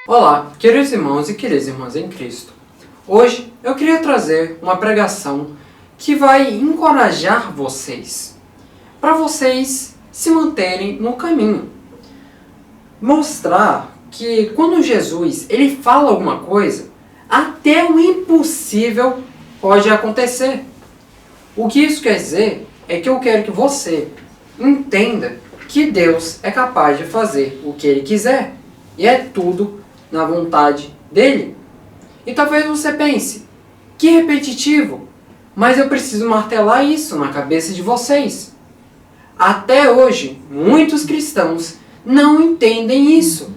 Olá, queridos irmãos e queridas irmãs em Cristo. Hoje eu queria trazer uma pregação que vai encorajar vocês, para vocês se manterem no caminho. Mostrar que quando Jesus ele fala alguma coisa, até o impossível pode acontecer. O que isso quer dizer é que eu quero que você entenda que Deus é capaz de fazer o que Ele quiser. E é tudo na vontade dEle. E talvez você pense, que repetitivo, mas eu preciso martelar isso na cabeça de vocês. Até hoje, muitos cristãos não entendem isso.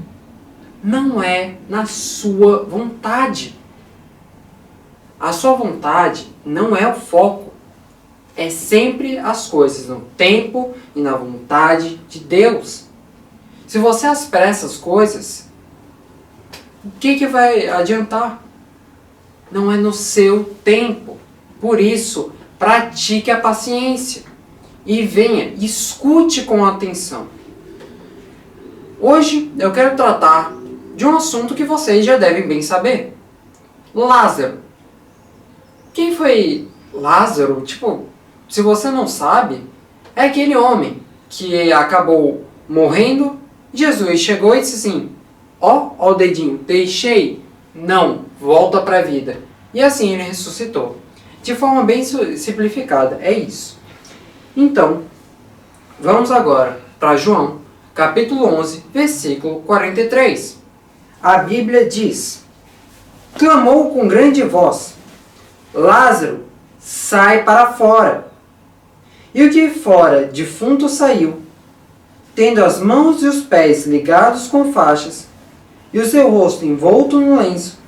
Não é na sua vontade. A sua vontade não é o foco. É sempre as coisas no tempo e na vontade de Deus. Se você apressa as coisas, o que vai adiantar? Não é no seu tempo. Por isso, pratique a paciência. E venha, escute com atenção. Hoje eu quero tratar de um assunto que vocês já devem bem saber. Lázaro. Quem foi Lázaro? Se você não sabe, é aquele homem que acabou morrendo. Jesus chegou e disse assim, ó o dedinho, deixei, não, volta para a vida. E assim ele ressuscitou. De forma bem simplificada, é isso. Então, vamos agora para João, capítulo 11, versículo 43. A Bíblia diz, clamou com grande voz, Lázaro, sai para fora. E o de fora defunto saiu, tendo as mãos e os pés ligados com faixas, e o seu rosto envolto no lenço,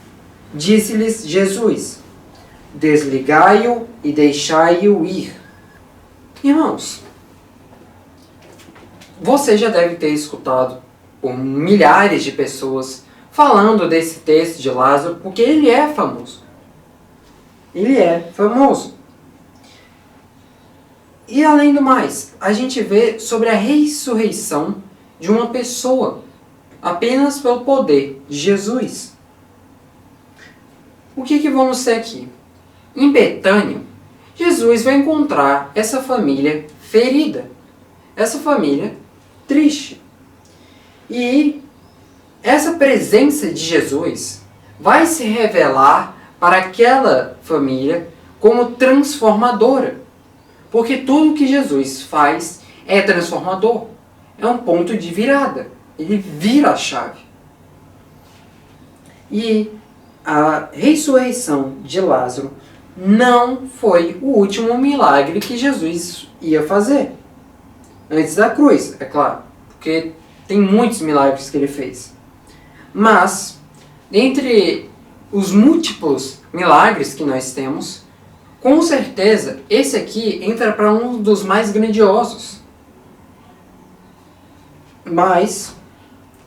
disse-lhes Jesus, desligai-o e deixai-o ir. Irmãos, você já deve ter escutado por milhares de pessoas falando desse texto de Lázaro, porque ele é famoso. Ele é famoso. E além do mais, a gente vê sobre a ressurreição de uma pessoa, apenas pelo poder de Jesus. O que vamos ter aqui? Em Betânia, Jesus vai encontrar essa família ferida, essa família triste. E essa presença de Jesus vai se revelar para aquela família como transformadora. Porque tudo que Jesus faz é transformador. É um ponto de virada. Ele vira a chave. E a ressurreição de Lázaro não foi o último milagre que Jesus ia fazer. Antes da cruz, é claro. Porque tem muitos milagres que ele fez. Mas, dentre os múltiplos milagres que nós temos, com certeza, esse aqui entra para um dos mais grandiosos. Mas,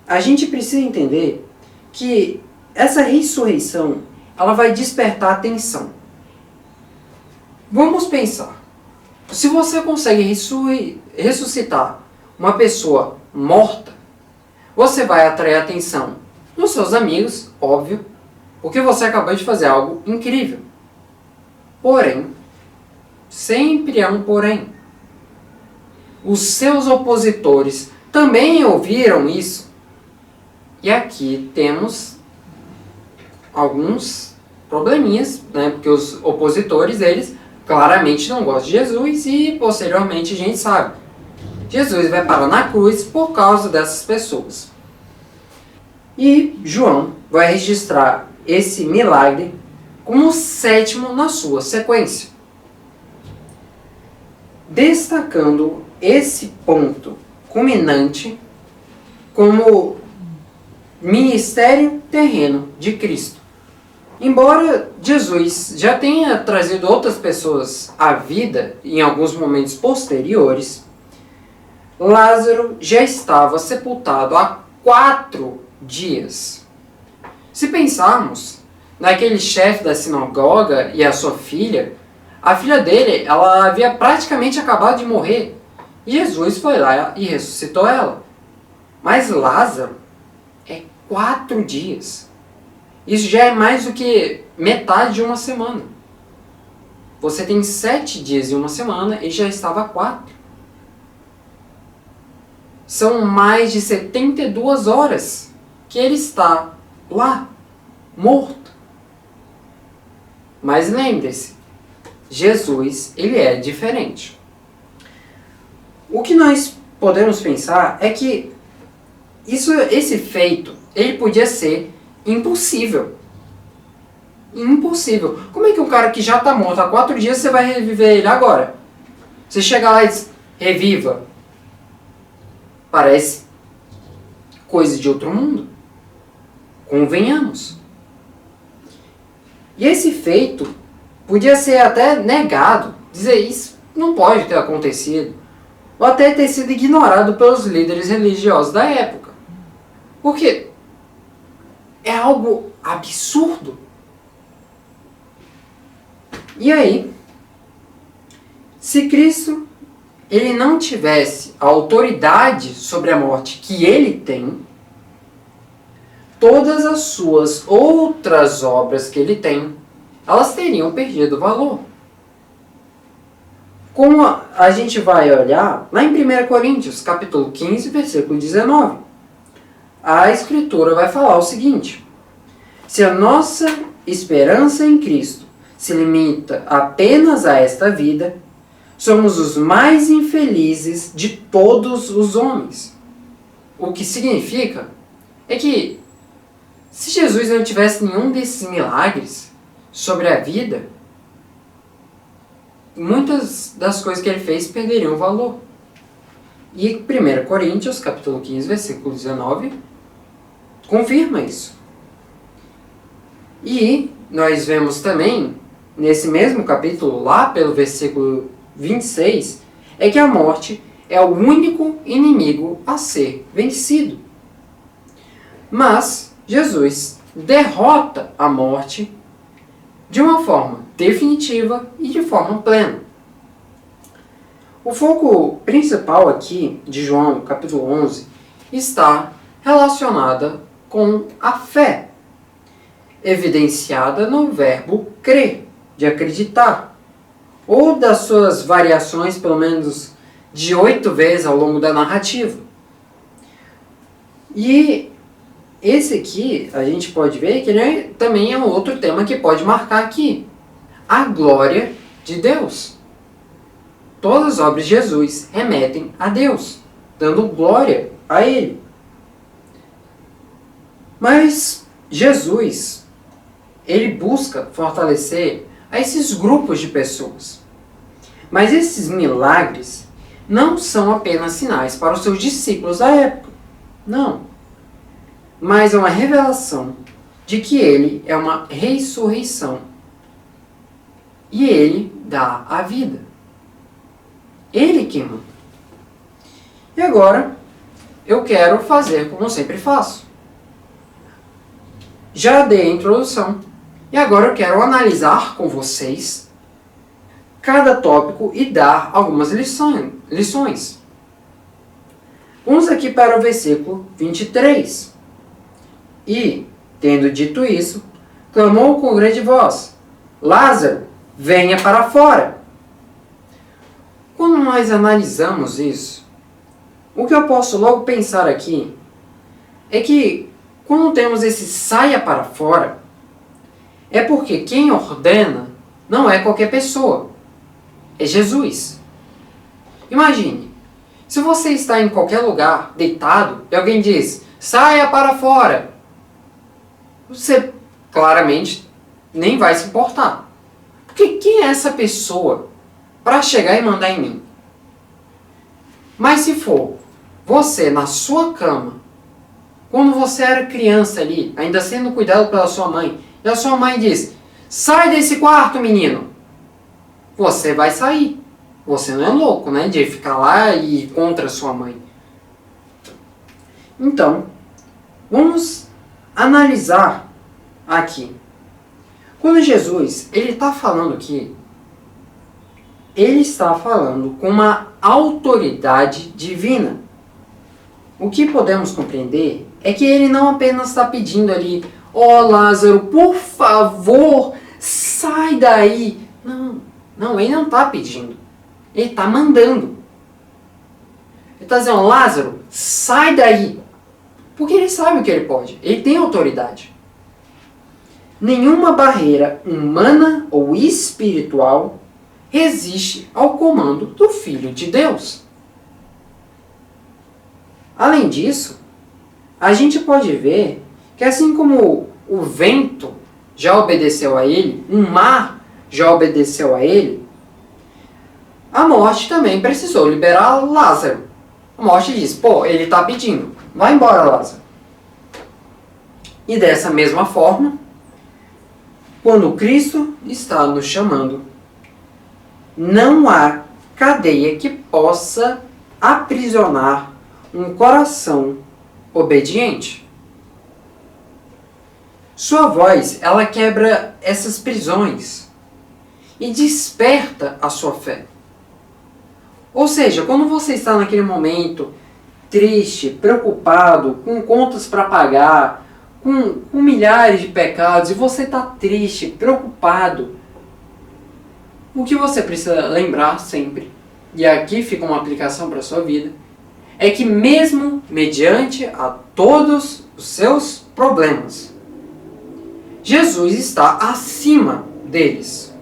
a gente precisa entender que essa ressurreição, ela vai despertar atenção. Vamos pensar. Se você consegue ressuscitar uma pessoa morta, você vai atrair a atenção dos seus amigos, óbvio, porque você acabou de fazer algo incrível. Porém, sempre há um porém. Os seus opositores também ouviram isso. E aqui temos alguns probleminhas, né? Porque os opositores, eles claramente não gostam de Jesus e posteriormente a gente sabe. Jesus vai parar na cruz por causa dessas pessoas. E João vai registrar esse milagre como o sétimo na sua sequência. Destacando esse ponto culminante como ministério terreno de Cristo. Embora Jesus já tenha trazido outras pessoas à vida em alguns momentos posteriores, Lázaro já estava sepultado há 4 dias. Se pensarmos naquele chefe da sinagoga e a sua filha, a filha dele, ela havia praticamente acabado de morrer. E Jesus foi lá e ressuscitou ela. Mas Lázaro, é 4 dias. Isso já é mais do que metade de uma semana. Você tem 7 dias em uma semana e já estava 4. São mais de 72 horas que ele está lá, morto. Mas lembre-se, Jesus, ele é diferente. O que nós podemos pensar é que esse feito, ele podia ser impossível. Impossível. Como é que um cara que já está morto há 4 dias, você vai reviver ele agora? Você chega lá e diz, reviva. Parece coisa de outro mundo. Convenhamos. E esse feito podia ser até negado. Dizer isso não pode ter acontecido. Ou até ter sido ignorado pelos líderes religiosos da época. Porque é algo absurdo. E aí, se Cristo ele não tivesse a autoridade sobre a morte que ele tem, todas as suas outras obras que ele tem, elas teriam perdido valor. Como a gente vai olhar lá em 1 Coríntios, capítulo 15, versículo 19. A Escritura vai falar o seguinte: se a nossa esperança em Cristo se limita apenas a esta vida, somos os mais infelizes de todos os homens. O que significa é que se Jesus não tivesse nenhum desses milagres sobre a vida, muitas das coisas que ele fez perderiam valor. E 1 Coríntios, capítulo 15, versículo 19, confirma isso. E nós vemos também, nesse mesmo capítulo, lá pelo versículo 26, é que a morte é o único inimigo a ser vencido. Mas Jesus derrota a morte de uma forma definitiva e de forma plena. O foco principal aqui de João, capítulo 11, está relacionada com a fé, evidenciada no verbo crer, de acreditar, ou das suas variações, pelo menos de 8 vezes ao longo da narrativa. E esse aqui, a gente pode ver que ele também é um outro tema que pode marcar aqui. A glória de Deus. Todas as obras de Jesus remetem a Deus, dando glória a Ele. Mas Jesus, ele busca fortalecer a esses grupos de pessoas. Mas esses milagres não são apenas sinais para os seus discípulos da época. Não. Mas é uma revelação de que ele é uma ressurreição. E ele dá a vida. Ele que manda. E agora, eu quero fazer como eu sempre faço. Já dei a introdução. E agora eu quero analisar com vocês cada tópico e dar algumas lições. Vamos aqui para o versículo 23. E, tendo dito isso, clamou com grande voz: Lázaro, venha para fora. Quando nós analisamos isso, o que eu posso logo pensar aqui é que quando temos esse saia para fora, é porque quem ordena não é qualquer pessoa, é Jesus. Imagine, se você está em qualquer lugar, deitado, e alguém diz, saia para fora, você claramente nem vai se importar. Porque quem é essa pessoa para chegar e mandar em mim? Mas se for você na sua cama, quando você era criança ali, ainda sendo cuidado pela sua mãe, e a sua mãe diz, sai desse quarto, menino, você vai sair. Você não é louco, né, de ficar lá e ir contra a sua mãe. Então, vamos analisar aqui. Quando Jesus, ele está falando aqui, ele está falando com uma autoridade divina. O que podemos compreender é que ele não apenas está pedindo ali, ó Lázaro, por favor, sai daí. Não, ele não está pedindo. Ele está mandando. Ele está dizendo, Lázaro, sai daí. Porque ele sabe o que ele pode. Ele tem autoridade. Nenhuma barreira humana ou espiritual resiste ao comando do Filho de Deus. Além disso, a gente pode ver que assim como o vento já obedeceu a ele, o mar já obedeceu a ele, a morte também precisou liberar Lázaro. A morte diz, pô, ele está pedindo, vai embora, Lázaro. E dessa mesma forma, quando Cristo está nos chamando, não há cadeia que possa aprisionar um coração obediente. Sua voz, ela quebra essas prisões e desperta a sua fé. Ou seja, quando você está naquele momento triste, preocupado, com contas para pagar, com milhares de pecados, e você está triste, preocupado, o que você precisa lembrar sempre, e aqui fica uma aplicação para a sua vida, é que mesmo mediante a todos os seus problemas, Jesus está acima deles.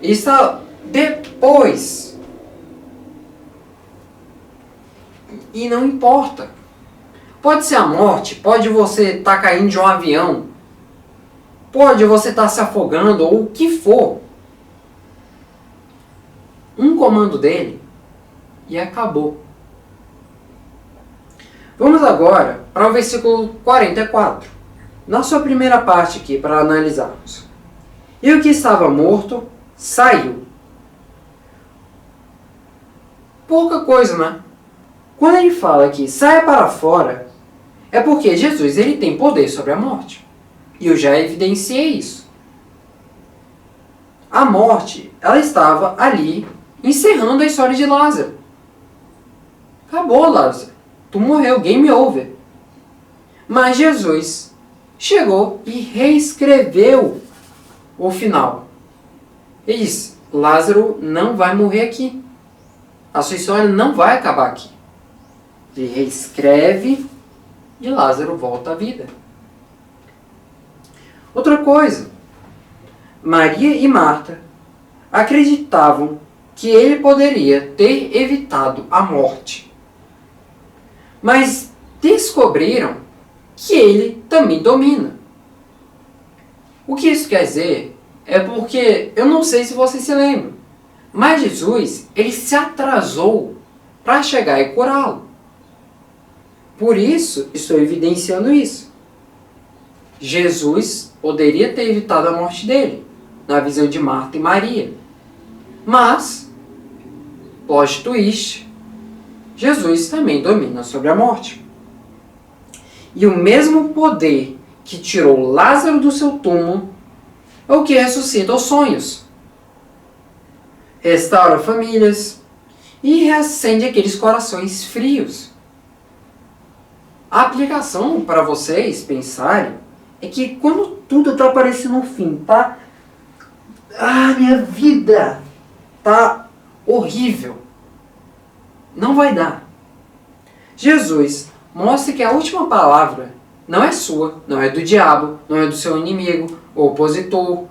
Ele está depois. E não importa. Pode ser a morte, pode você estar caindo de um avião, pode você estar se afogando, ou o que for. Um comando dele e acabou. Vamos agora para o versículo 44. Na sua primeira parte aqui, para analisarmos. E o que estava morto saiu. Pouca coisa, né? Quando ele fala que saia para fora, é porque Jesus ele tem poder sobre a morte. E eu já evidenciei isso. A morte, ela estava ali, encerrando a história de Lázaro. Acabou, Lázaro. Tu morreu, game over. Mas Jesus chegou e reescreveu o final. Ele disse, Lázaro não vai morrer aqui. A sua história não vai acabar aqui. Ele reescreve e Lázaro volta à vida. Outra coisa, Maria e Marta acreditavam que ele poderia ter evitado a morte. Mas descobriram que ele também domina. O que isso quer dizer é porque, eu não sei se vocês se lembram, mas Jesus, ele se atrasou para chegar e curá-lo. Por isso, estou evidenciando isso. Jesus poderia ter evitado a morte dele, na visão de Marta e Maria. Mas, plot twist, Jesus também domina sobre a morte. E o mesmo poder que tirou Lázaro do seu túmulo é o que ressuscita os sonhos, restaura famílias e reacende aqueles corações frios. A aplicação para vocês pensarem é que quando tudo está parecendo um fim, tá? Minha vida tá horrível. Não vai dar. Jesus mostra que a última palavra não é sua, não é do diabo, não é do seu inimigo, opositor,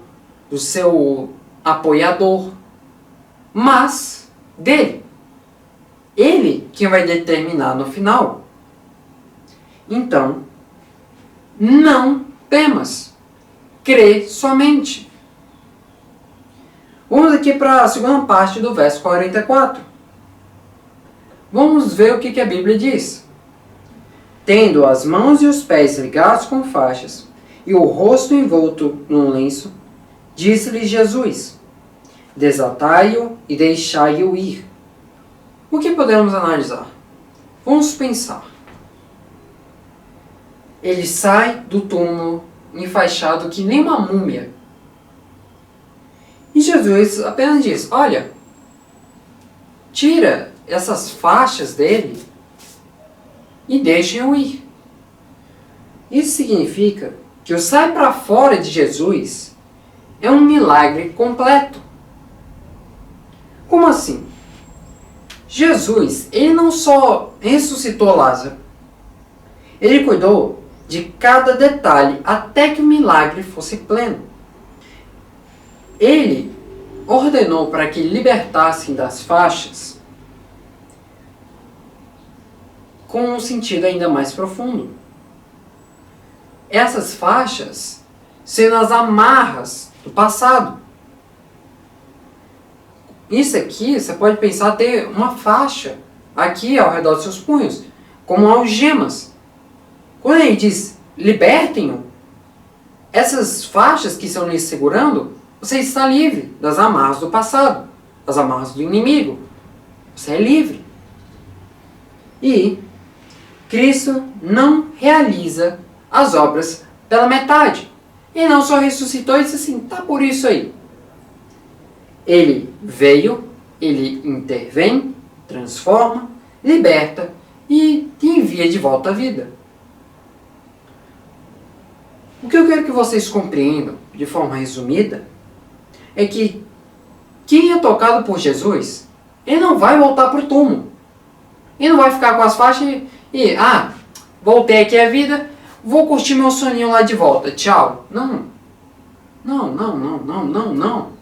do seu apoiador, mas dele. Ele que vai determinar no final. Então, não temas, crê somente. Vamos aqui para a segunda parte do verso 44. Vamos ver o que a Bíblia diz. Tendo as mãos e os pés ligados com faixas e o rosto envolto num lenço, disse-lhe Jesus, desatai-o e deixai-o ir. O que podemos analisar? Vamos pensar. Ele sai do túmulo enfaixado que nem uma múmia. E Jesus apenas diz, olha, tira essas faixas dele e deixem-o ir. Isso significa que o sai para fora de Jesus é um milagre completo. Como assim? Jesus, ele não só ressuscitou Lázaro, ele cuidou de cada detalhe até que o milagre fosse pleno. Ele ordenou para que libertassem das faixas com um sentido ainda mais profundo. Essas faixas sendo as amarras do passado. Isso aqui, você pode pensar ter uma faixa aqui ao redor dos seus punhos, como algemas. Quando ele diz, libertem-o, essas faixas que estão lhe segurando, você está livre das amarras do passado, das amarras do inimigo. Você é livre. E Cristo não realiza as obras pela metade. Ele não só ressuscitou e disse assim, tá por isso aí. Ele veio, ele intervém, transforma, liberta e te envia de volta à vida. O que eu quero que vocês compreendam, de forma resumida, é que quem é tocado por Jesus, ele não vai voltar para o túmulo. Ele não vai ficar com as faixas e voltei aqui à vida, vou curtir meu soninho lá de volta, tchau. Não. Não.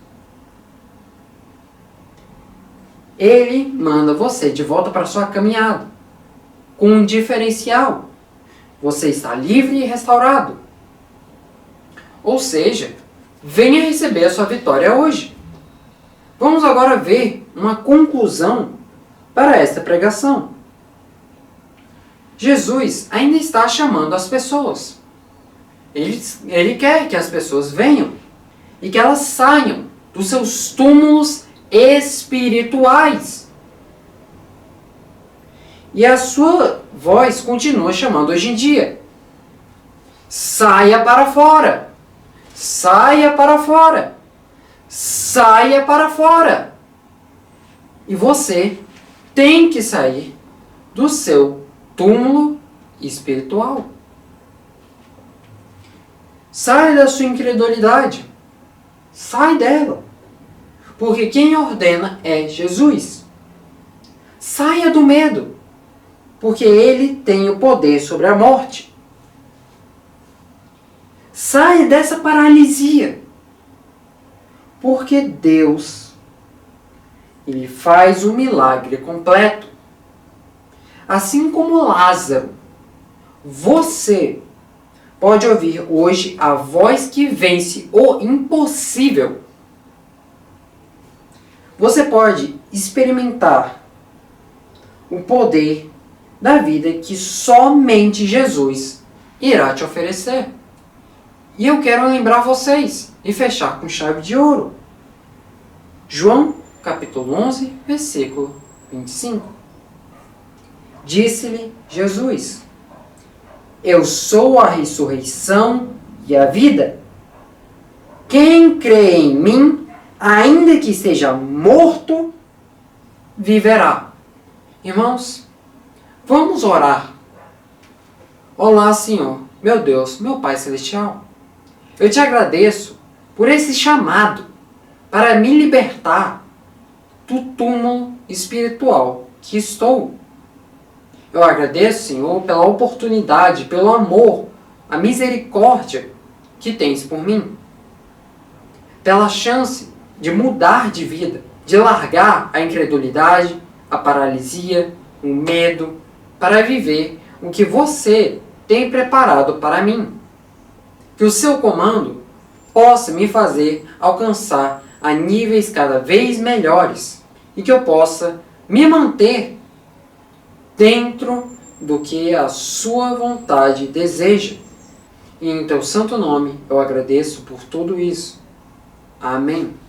Ele manda você de volta para sua caminhada, com um diferencial. Você está livre e restaurado. Ou seja, venha receber a sua vitória hoje. Vamos agora ver uma conclusão para esta pregação. Jesus ainda está chamando as pessoas. Ele quer que as pessoas venham e que elas saiam dos seus túmulos espirituais. E a sua voz continua chamando hoje em dia. Saia para fora. Saia para fora. Saia para fora. E você tem que sair do seu túmulo espiritual. Sai da sua incredulidade. Sai dela. Porque quem ordena é Jesus. Saia do medo. Porque ele tem o poder sobre a morte. Saia dessa paralisia. Porque Deus, ele faz o milagre completo. Assim como Lázaro, você pode ouvir hoje a voz que vence o impossível. Você pode experimentar o poder da vida que somente Jesus irá te oferecer. E eu quero lembrar vocês e fechar com chave de ouro. João, capítulo 11, versículo 25. Disse-lhe Jesus: Eu sou a ressurreição e a vida. Quem crê em mim, ainda que esteja morto, viverá. Irmãos, vamos orar. Olá, Senhor, meu Deus, meu Pai Celestial. Eu te agradeço por esse chamado para me libertar do túmulo espiritual que estou. Eu agradeço, Senhor, pela oportunidade, pelo amor, a misericórdia que tens por mim. Pela chance de mudar de vida, de largar a incredulidade, a paralisia, o medo, para viver o que você tem preparado para mim. Que o seu comando possa me fazer alcançar a níveis cada vez melhores e que eu possa me manter dentro do que a sua vontade deseja. E em teu santo nome eu agradeço por tudo isso. Amém.